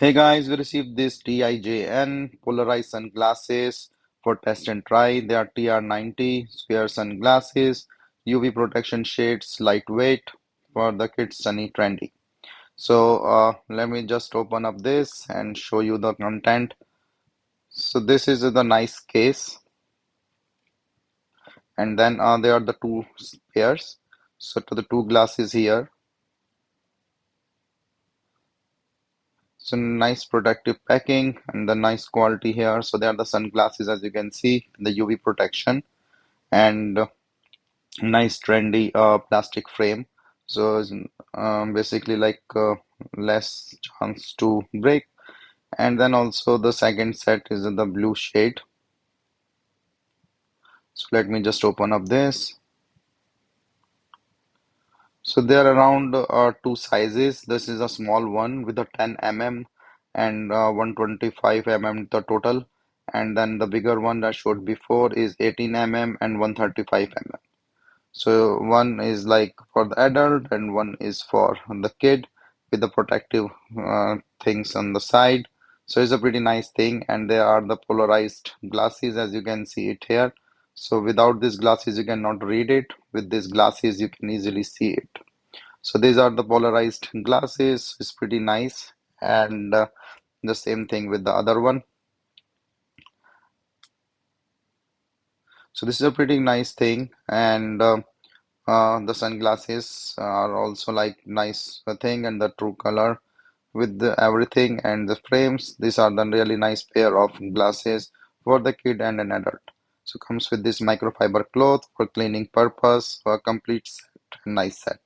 Hey guys, we received this TIJN Polarized sunglasses for test and try. They are TR90 square sunglasses, UV protection shades, lightweight for the kids, sunny, trendy. Let me just open up this and show you the content. So this is the nice case, and then there are the two pairs. So to the two glasses here. So nice protective packing and the nice quality here. So they are the sunglasses as you can see, the UV protection and nice trendy plastic frame. So it's basically like less chance to break. And then also the second set is in the blue shade. So let me just open up this. So there are around two sizes. This is a small one with a 10 mm and 125 mm the total. And then the bigger one that showed before is 18 mm and 135 mm. So one is like for the adult and one is for the kid with the protective things on the side. So it's a pretty nice thing, and there are the polarized glasses as you can see it here. So without these glasses you cannot read it. With these glasses you can easily see it. So these are the polarized glasses. It's pretty nice, and the same thing with the other one. So this is a pretty nice thing, and the sunglasses are also like nice thing, and the true color with the everything and the frames. These are the really nice pair of glasses for the kid and an adult. So comes with this microfiber cloth for cleaning purpose for a complete set, nice set.